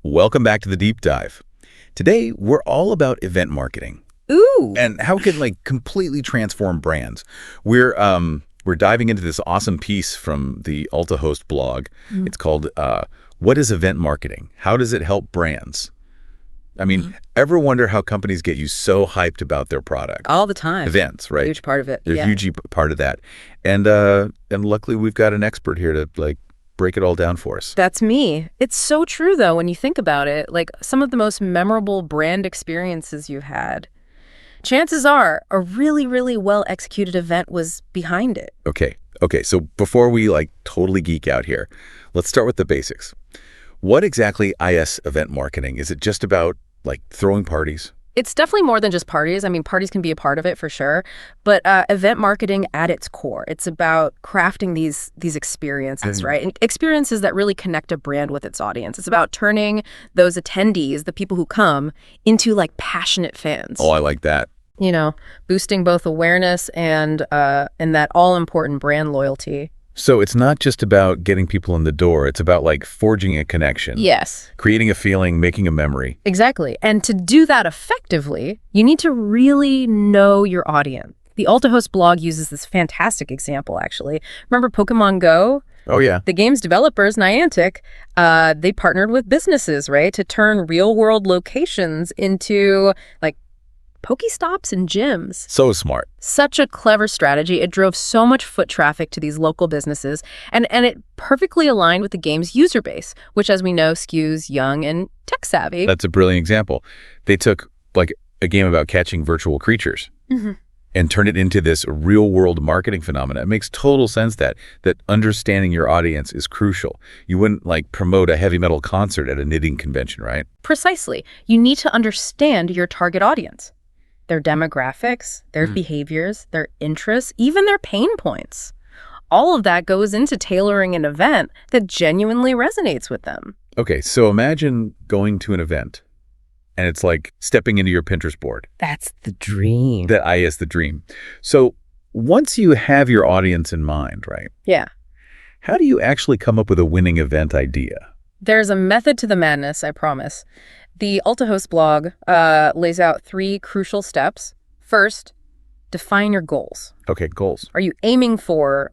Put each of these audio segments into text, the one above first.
Welcome back to the Deep Dive. Today, we're all about event marketing Ooh. and how it can completely transform brands. We're diving into this awesome piece from the AltaHost blog. It's called "What is Event Marketing? How does it help brands?" I mean, ever wonder how companies get you so hyped about their product? All the time. Events, right? Huge part of it. They're Yeah. a huge part of that. And luckily, we've got an expert here to break it all down for us. That's me. It's so true, though, when you think about it. Like, some of the most memorable brand experiences you've had, chances are a really, really well-executed event was behind it. Okay. So before we totally geek out here, let's start with the basics. What exactly is event marketing? Is it just about throwing parties? It's definitely more than just parties. I mean, parties can be a part of it for sure. But event marketing at its core, it's about crafting these experiences, right? And experiences that really connect a brand with its audience. It's about turning those attendees, the people who come, into passionate fans. Oh, I like that. You know, boosting both awareness and that all-important brand loyalty. So it's not just about getting people in the door. It's about forging a connection. Yes. Creating a feeling, making a memory. Exactly. And to do that effectively, you need to really know your audience. The AltaHost blog uses this fantastic example, actually. Remember Pokemon Go? Oh, yeah. The game's developers, Niantic, they partnered with businesses, right, to turn real-world locations into, Pokestops and gyms. So smart. Such a clever strategy. It drove so much foot traffic to these local businesses, and it perfectly aligned with the game's user base, which, as we know, skews young and tech-savvy. That's a brilliant example. They took a game about catching virtual creatures and turned it into this real-world marketing phenomenon. It makes total sense that understanding your audience is crucial. You wouldn't promote a heavy metal concert at a knitting convention, right? Precisely. You need to understand your target audience. Their demographics, their behaviors, their interests, even their pain points. All of that goes into tailoring an event that genuinely resonates with them. Okay, so imagine going to an event and it's stepping into your Pinterest board. That's the dream. That is the dream. So once you have your audience in mind, right? Yeah. How do you actually come up with a winning event idea? There's a method to the madness, I promise. The AltaHost blog lays out 3 crucial steps. First, define your goals. Okay, goals. Are you aiming for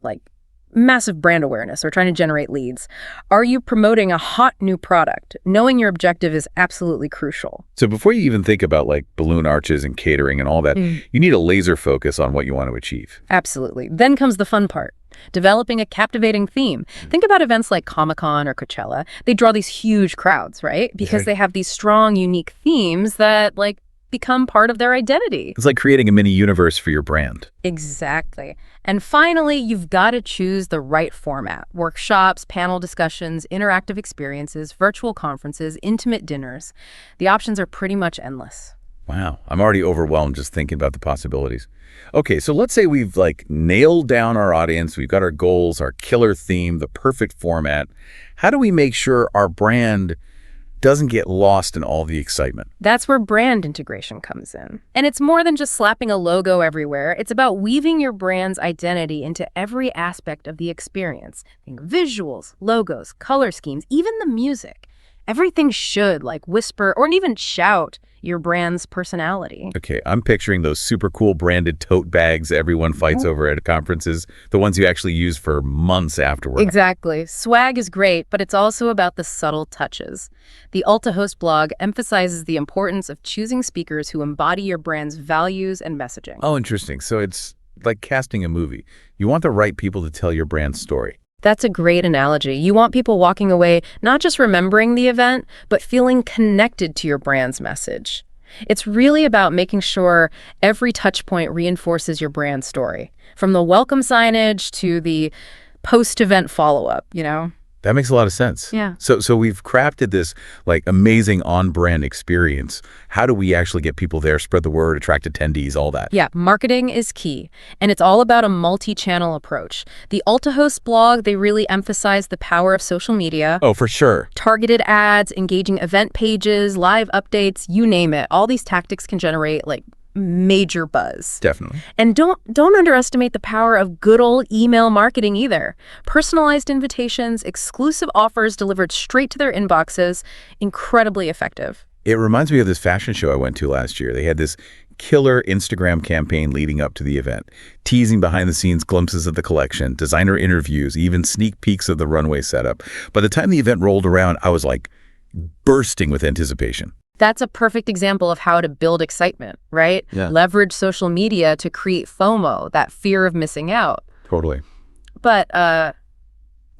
massive brand awareness or trying to generate leads? Are you promoting a hot new product? Knowing your objective is absolutely crucial. So before you even think about balloon arches and catering and all that, you need a laser focus on what you want to achieve. Absolutely. Then comes the fun part. Developing a captivating theme. Think about events like Comic-Con or Coachella. They draw these huge crowds, right? Because they have these strong, unique themes that become part of their identity. It's like creating a mini universe for your brand. Exactly. And finally, you've got to choose the right format. Workshops, panel discussions, interactive experiences, virtual conferences, intimate dinners. The options are pretty much endless. Wow, I'm already overwhelmed just thinking about the possibilities. Okay, so let's say we've nailed down our audience, we've got our goals, our killer theme, the perfect format. How do we make sure our brand doesn't get lost in all the excitement? That's where brand integration comes in. And it's more than just slapping a logo everywhere. It's about weaving your brand's identity into every aspect of the experience. Think visuals, logos, color schemes, even the music. Everything should whisper or even shout your brand's personality. Okay, I'm picturing those super cool branded tote bags everyone fights over at conferences, the ones you actually use for months afterward. Exactly. Swag is great, but it's also about the subtle touches. The AltaHost blog emphasizes the importance of choosing speakers who embody your brand's values and messaging. Oh, interesting. So it's like casting a movie. You want the right people to tell your brand's story. That's a great analogy. You want people walking away not just remembering the event, but feeling connected to your brand's message. It's really about making sure every touch point reinforces your brand story, from the welcome signage to the post-event follow-up, That makes a lot of sense. Yeah. So we've crafted this amazing on-brand experience. How do we actually get people there, spread the word, attract attendees, all that? Yeah, marketing is key, and it's all about a multi-channel approach. The AltaHost blog, they really emphasize the power of social media. Oh, for sure. Targeted ads, engaging event pages, live updates, you name it. All these tactics can generate major buzz. Definitely. And don't underestimate the power of good old email marketing either. Personalized invitations, exclusive offers delivered straight to their inboxes, incredibly effective. It reminds me of this fashion show I went to last year. They had this killer Instagram campaign leading up to the event, teasing behind-the-scenes glimpses of the collection, designer interviews, even sneak peeks of the runway setup. By the time the event rolled around, I was like bursting with anticipation. That's a perfect example of how to build excitement, right? Yeah. Leverage social media to create FOMO, that fear of missing out. Totally. But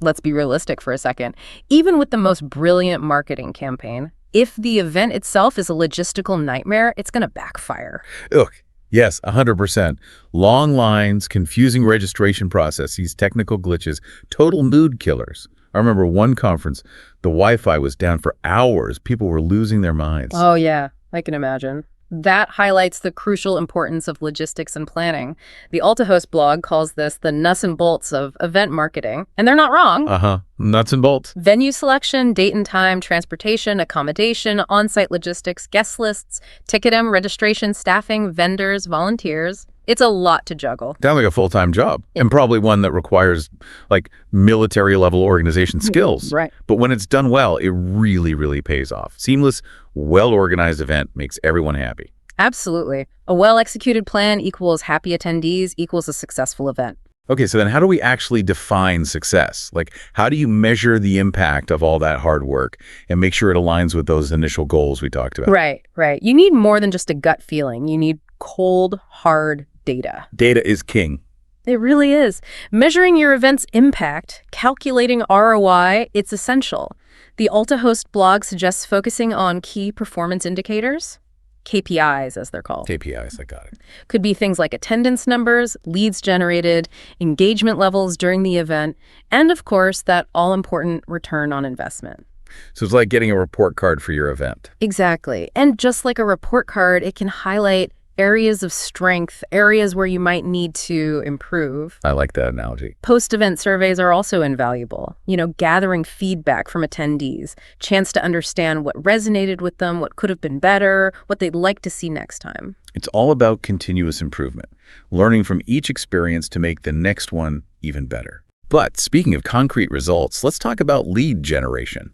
let's be realistic for a second. Even with the most brilliant marketing campaign, if the event itself is a logistical nightmare, it's going to backfire. Ugh. Yes, 100%. Long lines, confusing registration processes, technical glitches, total mood killers. I remember one conference, the Wi-Fi was down for hours. People were losing their minds. Oh, yeah, I can imagine. That highlights the crucial importance of logistics and planning. The AltaHost blog calls this the nuts and bolts of event marketing, and they're not wrong. Nuts and bolts. Venue selection, date and time, transportation, accommodation, on-site logistics, guest lists, ticketing, registration, staffing, vendors, volunteers. It's a lot to juggle. Sounds like a full-time job, and probably one that requires like military-level organization skills. Right. But when it's done well, it really, really pays off. Seamless, well-organized event makes everyone happy. Absolutely. A well-executed plan equals happy attendees equals a successful event. Okay, so then how do we actually define success? Like, how do you measure the impact of all that hard work and make sure it aligns with those initial goals we talked about? Right. You need more than just a gut feeling. You need cold, hard data. Data is king. It really is. Measuring your event's impact, calculating ROI, it's essential. The AltaHost blog suggests focusing on key performance indicators, KPIs as they're called. KPIs, I got it. Could be things like attendance numbers, leads generated, engagement levels during the event, and of course, that all-important return on investment. So it's like getting a report card for your event. Exactly. And just like a report card, it can highlight areas of strength, areas where you might need to improve. I like that analogy. Post-event surveys are also invaluable. Gathering feedback from attendees, chance to understand what resonated with them, what could have been better, what they'd like to see next time. It's all about continuous improvement, learning from each experience to make the next one even better. But speaking of concrete results, let's talk about lead generation.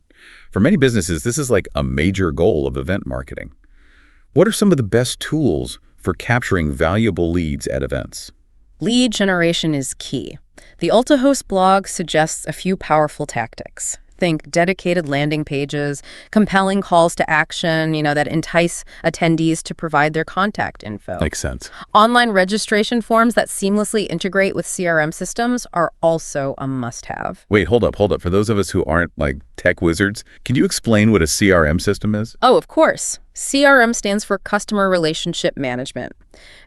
For many businesses, this is like a major goal of event marketing. What are some of the best tools for capturing valuable leads at events? Lead generation is key. The AltaHost blog suggests a few powerful tactics. Think dedicated landing pages, compelling calls to action, that entice attendees to provide their contact info. Makes sense. Online registration forms that seamlessly integrate with CRM systems are also a must-have. Wait, hold up. For those of us who aren't like tech wizards, can you explain what a CRM system is? Oh, of course. CRM stands for Customer Relationship Management.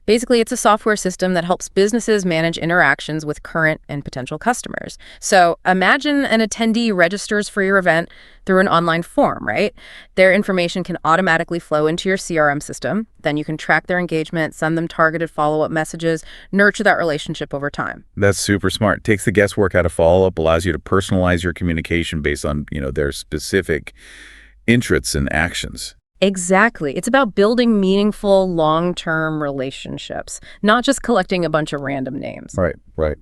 Basically, it's a software system that helps businesses manage interactions with current and potential customers. So imagine an attendee registers for your event through an online form, right? Their information can automatically flow into your CRM system. Then you can track their engagement, send them targeted follow-up messages, nurture that relationship over time. That's super smart. Takes the guesswork out of follow-up, allows you to personalize your communication based on, their specific interests and actions. Exactly. It's about building meaningful, long-term relationships, not just collecting a bunch of random names. Right.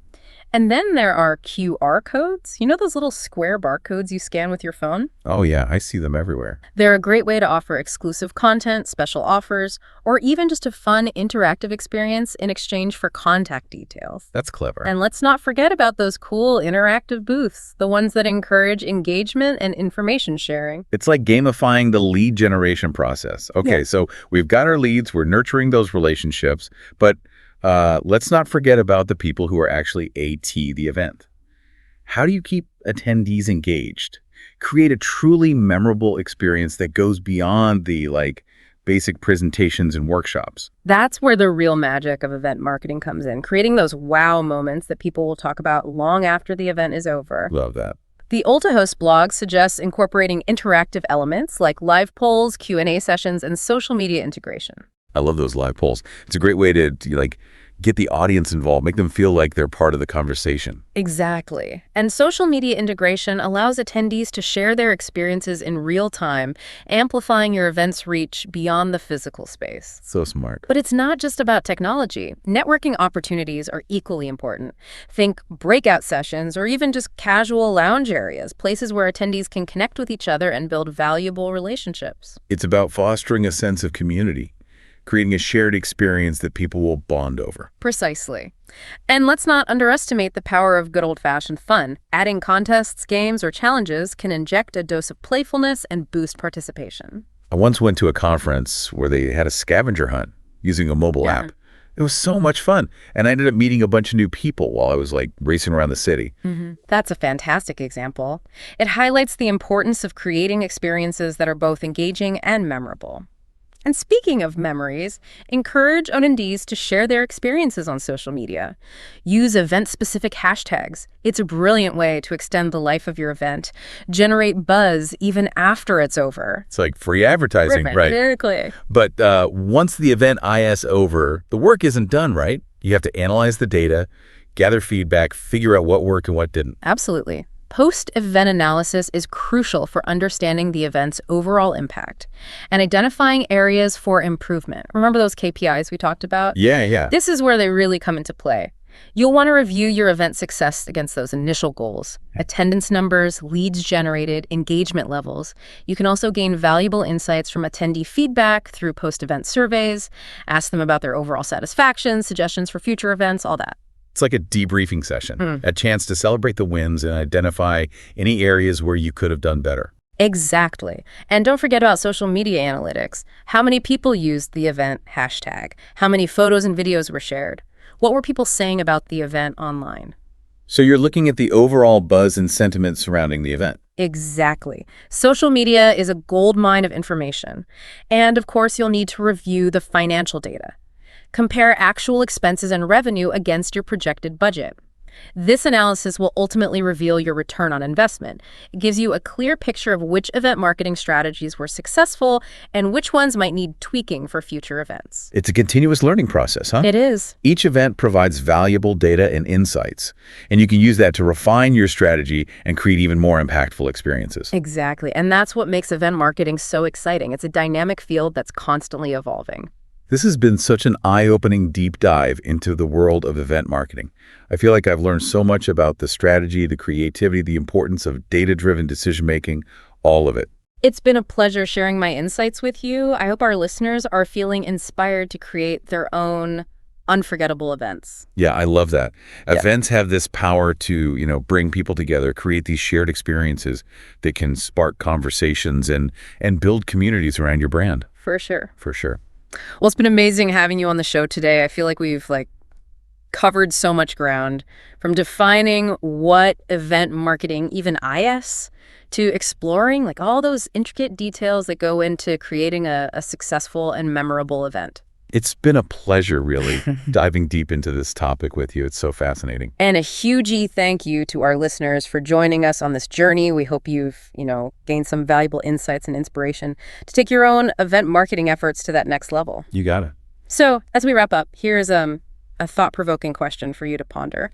And then there are QR codes. Those little square barcodes you scan with your phone? Oh, yeah. I see them everywhere. They're a great way to offer exclusive content, special offers, or even just a fun, interactive experience in exchange for contact details. That's clever. And let's not forget about those cool interactive booths, the ones that encourage engagement and information sharing. It's like gamifying the lead generation process. Okay, So we've got our leads, we're nurturing those relationships, but let's not forget about the people who are actually AT the event. How do you keep attendees engaged? Create a truly memorable experience that goes beyond the basic presentations and workshops. That's where the real magic of event marketing comes in, creating those wow moments that people will talk about long after the event is over. Love that. The AltaHost blog suggests incorporating interactive elements like live polls, Q&A sessions, and social media integration. I love those live polls. It's a great way to get the audience involved, make them feel like they're part of the conversation. Exactly. And social media integration allows attendees to share their experiences in real time, amplifying your event's reach beyond the physical space. So smart. But it's not just about technology. Networking opportunities are equally important. Think breakout sessions or even just casual lounge areas, places where attendees can connect with each other and build valuable relationships. It's about fostering a sense of community, creating a shared experience that people will bond over. Precisely. And let's not underestimate the power of good old-fashioned fun. Adding contests, games, or challenges can inject a dose of playfulness and boost participation. I once went to a conference where they had a scavenger hunt using a mobile app. It was so much fun. And I ended up meeting a bunch of new people while I was racing around the city. That's a fantastic example. It highlights the importance of creating experiences that are both engaging and memorable. And speaking of memories, encourage attendees to share their experiences on social media. Use event-specific hashtags. It's a brilliant way to extend the life of your event, generate buzz even after it's over. It's like free advertising, right? Exactly. But once the event is over, the work isn't done, right? You have to analyze the data, gather feedback, figure out what worked and what didn't. Absolutely. Post-event analysis is crucial for understanding the event's overall impact and identifying areas for improvement. Remember those KPIs we talked about? Yeah. This is where they really come into play. You'll want to review your event success against those initial goals: attendance numbers, leads generated, engagement levels. You can also gain valuable insights from attendee feedback through post-event surveys, ask them about their overall satisfaction, suggestions for future events, all that. It's like a debriefing session, a chance to celebrate the wins and identify any areas where you could have done better. Exactly. And don't forget about social media analytics. How many people used the event hashtag? How many photos and videos were shared? What were people saying about the event online? So you're looking at the overall buzz and sentiment surrounding the event. Exactly. Social media is a goldmine of information. And of course, you'll need to review the financial data. Compare actual expenses and revenue against your projected budget. This analysis will ultimately reveal your return on investment. It gives you a clear picture of which event marketing strategies were successful and which ones might need tweaking for future events. It's a continuous learning process, huh? It is. Each event provides valuable data and insights, and you can use that to refine your strategy and create even more impactful experiences. Exactly. And that's what makes event marketing so exciting. It's a dynamic field that's constantly evolving. This has been such an eye-opening deep dive into the world of event marketing. I feel like I've learned so much about the strategy, the creativity, the importance of data-driven decision-making, all of it. It's been a pleasure sharing my insights with you. I hope our listeners are feeling inspired to create their own unforgettable events. Yeah, I love that. Events have this power to, bring people together, create these shared experiences that can spark conversations and build communities around your brand. For sure. For sure. Well, it's been amazing having you on the show today. I feel like we've covered so much ground, from defining what event marketing even is, to exploring all those intricate details that go into creating a successful and memorable event. It's been a pleasure, really, diving deep into this topic with you. It's so fascinating. And a huge thank you to our listeners for joining us on this journey. We hope you've, gained some valuable insights and inspiration to take your own event marketing efforts to that next level. You got it. So, as we wrap up, here's a thought-provoking question for you to ponder.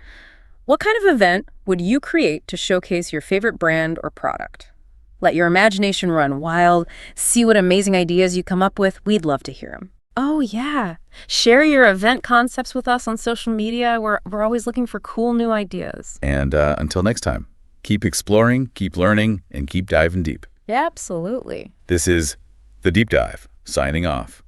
What kind of event would you create to showcase your favorite brand or product? Let your imagination run wild. See what amazing ideas you come up with. We'd love to hear them. Oh, yeah. Share your event concepts with us on social media. We're always looking for cool new ideas. And until next time, keep exploring, keep learning, and keep diving deep. Yeah, absolutely. This is The Deep Dive, signing off.